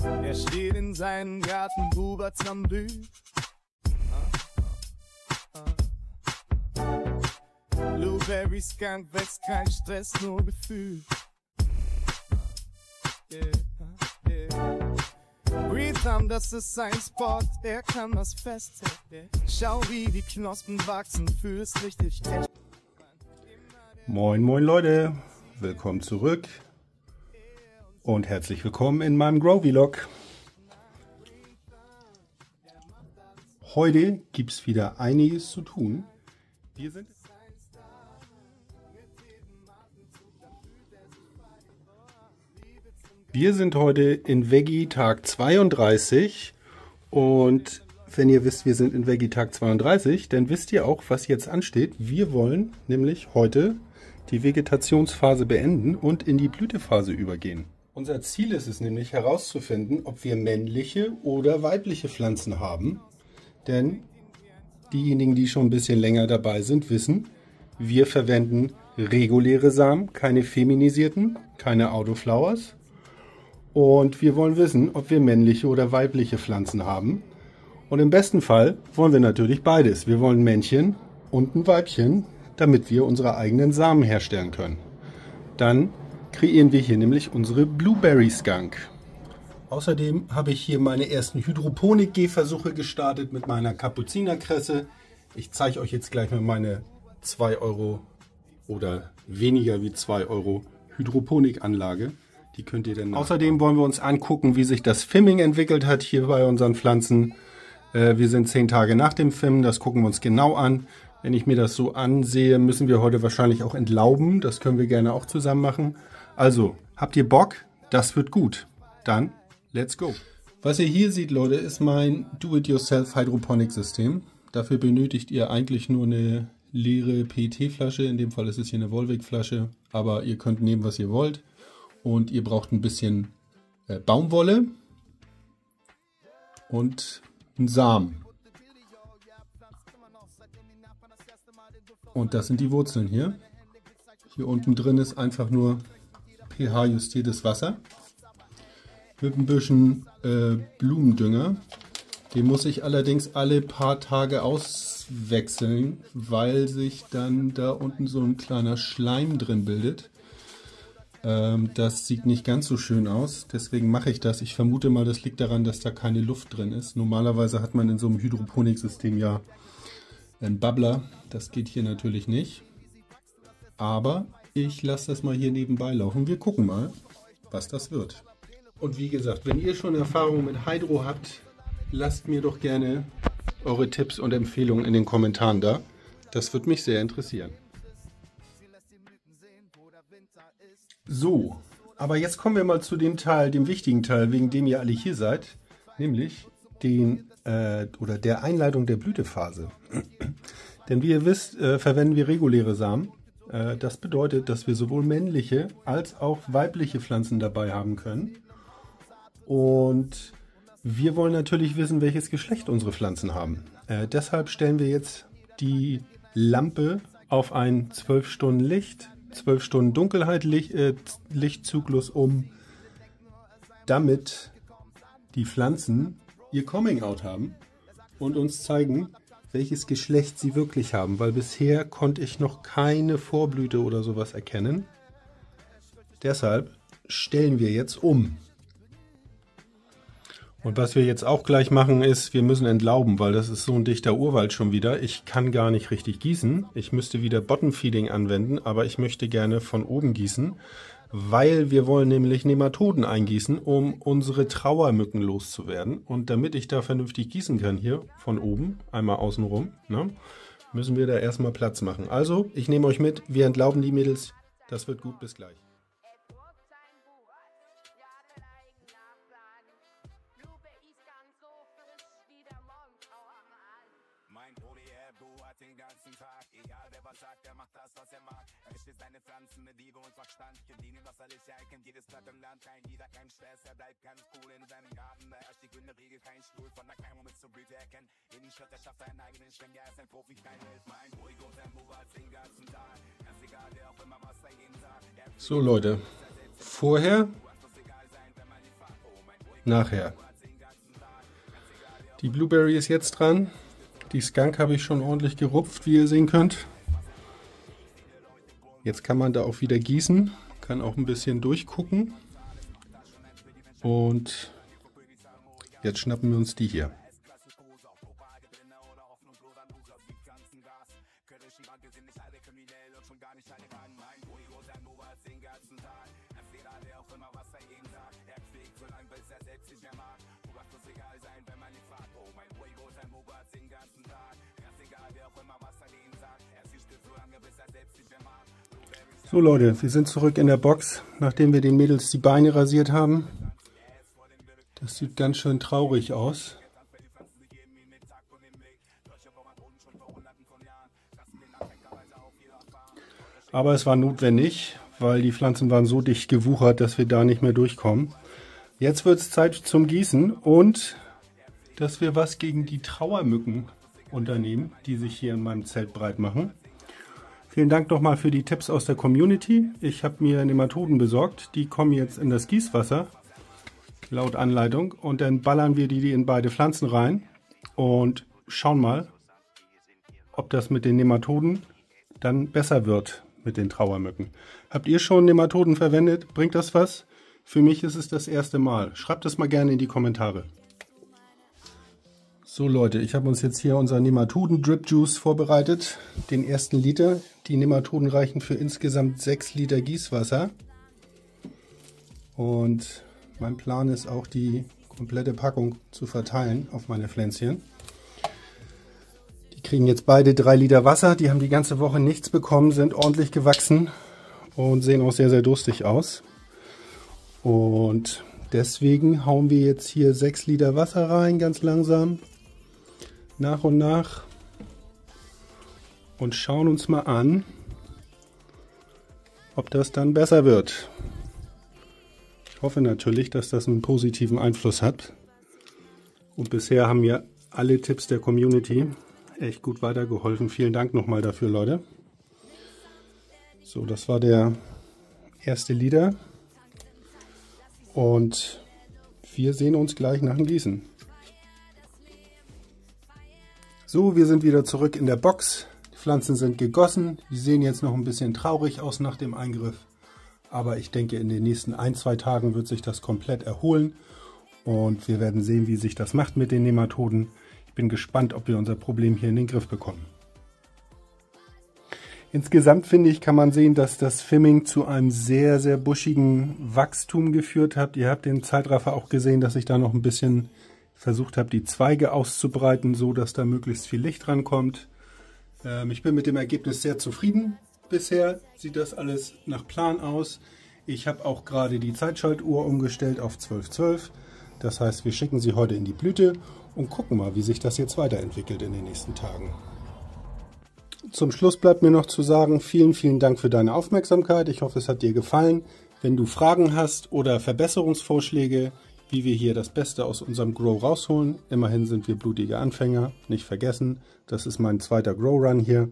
Er steht in seinem Garten, Huberts am Bühl. Blueberry Skunk wächst, kein Stress, nur Gefühl. Green Thumb, das ist sein Spot, er kann das festhalten. Schau, wie die Knospen wachsen, fühlst richtig echt. Moin moin Leute, willkommen zurück und herzlich willkommen in meinem Grow-Vlog. Heute gibt es wieder einiges zu tun. Wir sind heute in Veggie Tag 32 und wenn ihr wisst, wir sind in Veggie Tag 32, dann wisst ihr auch, was jetzt ansteht. Wir wollen nämlich heute die Vegetationsphase beenden und in die Blütephase übergehen. Unser Ziel ist es nämlich herauszufinden, ob wir männliche oder weibliche Pflanzen haben. Denn diejenigen, die schon ein bisschen länger dabei sind, wissen, wir verwenden reguläre Samen, keine feminisierten, keine Autoflowers. Und wir wollen wissen, ob wir männliche oder weibliche Pflanzen haben. Und im besten Fall wollen wir natürlich beides. Wir wollen ein Männchen und ein Weibchen, damit wir unsere eigenen Samen herstellen können. Dann kreieren wir hier nämlich unsere Blueberry Skunk. Außerdem habe ich hier meine ersten Hydroponik-Gehversuche gestartet mit meiner Kapuzinerkresse. Ich zeige euch jetzt gleich mal meine 2 Euro oder weniger wie 2 Euro Hydroponikanlage. Die könnt ihr dann nachschauen. Außerdem wollen wir uns angucken, wie sich das Fimming entwickelt hat hier bei unseren Pflanzen. Wir sind 10 Tage nach dem Fimmen, das gucken wir uns genau an. Wenn ich mir das so ansehe, müssen wir heute wahrscheinlich auch entlauben. Das können wir gerne auch zusammen machen. Also, habt ihr Bock? Das wird gut. Dann, let's go. Was ihr hier seht, Leute, ist mein Do-it-yourself-Hydroponik-System. Dafür benötigt ihr eigentlich nur eine leere PET-Flasche. In dem Fall ist es hier eine Volvic-Flasche. Aber ihr könnt nehmen, was ihr wollt. Und ihr braucht ein bisschen Baumwolle und einen Samen. Und das sind die Wurzeln hier. Hier unten drin ist einfach nur pH-justiertes Wasser. Mit ein bisschen Blumendünger. Den muss ich allerdings alle paar Tage auswechseln, weil sich dann da unten so ein kleiner Schleim drin bildet. Das sieht nicht ganz so schön aus, deswegen mache ich das. Ich vermute mal, das liegt daran, dass da keine Luft drin ist. Normalerweise hat man in so einem Hydroponiksystem ja einen Bubbler. Das geht hier natürlich nicht. Aber ich lasse das mal hier nebenbei laufen. Wir gucken mal, was das wird. Und wie gesagt, wenn ihr schon Erfahrung mit Hydro habt, lasst mir doch gerne eure Tipps und Empfehlungen in den Kommentaren da. Das würde mich sehr interessieren. So, aber jetzt kommen wir mal zu dem Teil, dem wichtigen Teil, wegen dem ihr alle hier seid, nämlich der Einleitung der Blütephase. Denn wie ihr wisst, verwenden wir reguläre Samen. Das bedeutet, dass wir sowohl männliche als auch weibliche Pflanzen dabei haben können. Und wir wollen natürlich wissen, welches Geschlecht unsere Pflanzen haben. Deshalb stellen wir jetzt die Lampe auf ein 12 Stunden Licht. 12 Stunden Dunkelheit, Lichtzyklus um, damit die Pflanzen ihr Coming-out haben und uns zeigen, welches Geschlecht sie wirklich haben, weil bisher konnte ich noch keine Vorblüte oder sowas erkennen. Deshalb stellen wir jetzt um. Und was wir jetzt auch gleich machen ist, wir müssen entlauben, weil das ist so ein dichter Urwald schon wieder. Ich kann gar nicht richtig gießen. Ich müsste wieder Bottom-Feeding anwenden, aber ich möchte gerne von oben gießen, weil wir wollen nämlich Nematoden eingießen, um unsere Trauermücken loszuwerden. Und damit ich da vernünftig gießen kann hier von oben, einmal außenrum, ne, müssen wir da erstmal Platz machen. Also, ich nehme euch mit, wir entlauben die Mädels. Das wird gut, bis gleich. So Leute, vorher nachher. Die Blueberry ist jetzt dran. Die Skunk habe ich schon ordentlich gerupft, wie ihr sehen könnt. Jetzt kann man da auch wieder gießen, kann auch ein bisschen durchgucken. Und jetzt schnappen wir uns die hier. So Leute, wir sind zurück in der Box, nachdem wir den Mädels die Beine rasiert haben. Das sieht ganz schön traurig aus. Aber es war notwendig, weil die Pflanzen waren so dicht gewuchert, dass wir da nicht mehr durchkommen. Jetzt wird es Zeit zum Gießen und dass wir was gegen die Trauermücken unternehmen, die sich hier in meinem Zelt breit machen. Vielen Dank nochmal für die Tipps aus der Community. Ich habe mir Nematoden besorgt. Die kommen jetzt in das Gießwasser, laut Anleitung. Und dann ballern wir die in beide Pflanzen rein und schauen mal, ob das mit den Nematoden dann besser wird mit den Trauermücken. Habt ihr schon Nematoden verwendet? Bringt das was? Für mich ist es das erste Mal. Schreibt es mal gerne in die Kommentare. So Leute, ich habe uns jetzt hier unser Nematoden Drip Juice vorbereitet, den ersten Liter. Die Nematoden reichen für insgesamt 6 Liter Gießwasser. Und mein Plan ist auch, die komplette Packung zu verteilen auf meine Pflänzchen. Die kriegen jetzt beide 3 Liter Wasser, die haben die ganze Woche nichts bekommen, sind ordentlich gewachsen und sehen auch sehr, sehr durstig aus. Und deswegen hauen wir jetzt hier 6 Liter Wasser rein, ganz langsam. Nach und nach und schauen uns mal an, ob das dann besser wird. Ich hoffe natürlich, dass das einen positiven Einfluss hat. Und bisher haben mir alle Tipps der Community echt gut weitergeholfen. Vielen Dank nochmal dafür, Leute. So, das war der erste Liter. Und wir sehen uns gleich nach dem Gießen. So, wir sind wieder zurück in der Box. Die Pflanzen sind gegossen. Die sehen jetzt noch ein bisschen traurig aus nach dem Eingriff. Aber ich denke, in den nächsten 1-2 Tagen wird sich das komplett erholen. Und wir werden sehen, wie sich das macht mit den Nematoden. Ich bin gespannt, ob wir unser Problem hier in den Griff bekommen. Insgesamt finde ich, kann man sehen, dass das Fimming zu einem sehr, sehr buschigen Wachstum geführt hat. Ihr habt den Zeitraffer auch gesehen, dass ich da noch ein bisschen versucht habe, die Zweige auszubreiten, so dass da möglichst viel Licht rankommt. Ich bin mit dem Ergebnis sehr zufrieden. Bisher sieht das alles nach Plan aus. Ich habe auch gerade die Zeitschaltuhr umgestellt auf 12:12. Das heißt, wir schicken sie heute in die Blüte und gucken mal, wie sich das jetzt weiterentwickelt in den nächsten Tagen. Zum Schluss bleibt mir noch zu sagen, vielen, vielen Dank für deine Aufmerksamkeit. Ich hoffe, es hat dir gefallen. Wenn du Fragen hast oder Verbesserungsvorschläge, wie wir hier das Beste aus unserem Grow rausholen. Immerhin sind wir blutige Anfänger, nicht vergessen. Das ist mein zweiter Grow Run hier.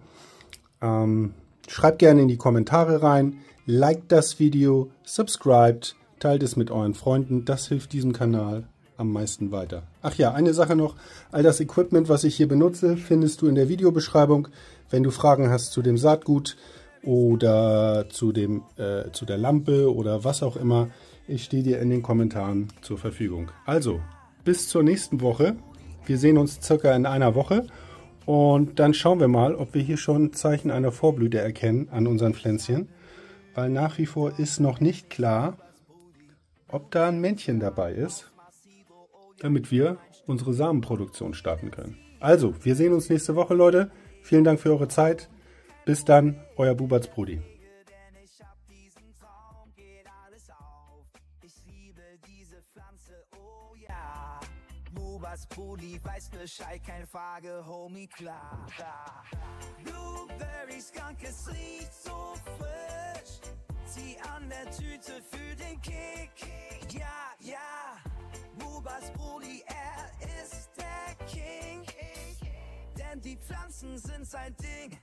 Schreibt gerne in die Kommentare rein, liked das Video, subscribt, teilt es mit euren Freunden. Das hilft diesem Kanal am meisten weiter. Ach ja, eine Sache noch. All das Equipment, was ich hier benutze, findest du in der Videobeschreibung. Wenn du Fragen hast zu dem Saatgut oder zu der Lampe oder was auch immer, ich stehe dir in den Kommentaren zur Verfügung. Also, bis zur nächsten Woche. Wir sehen uns circa in einer Woche. Und dann schauen wir mal, ob wir hier schon Zeichen einer Vorblüte erkennen an unseren Pflänzchen. Weil nach wie vor ist noch nicht klar, ob da ein Männchen dabei ist, damit wir unsere Samenproduktion starten können. Also, wir sehen uns nächste Woche, Leute. Vielen Dank für eure Zeit. Bis dann, euer Buberts Brudi. Brudi weiß Bescheid, keine Frage, Homie, klar. Blueberry Skunk, es riecht so frisch. Zieh an der Tüte für den Kick. Ja, ja, Bubas Brudi, er ist der King. Denn die Pflanzen sind sein Ding.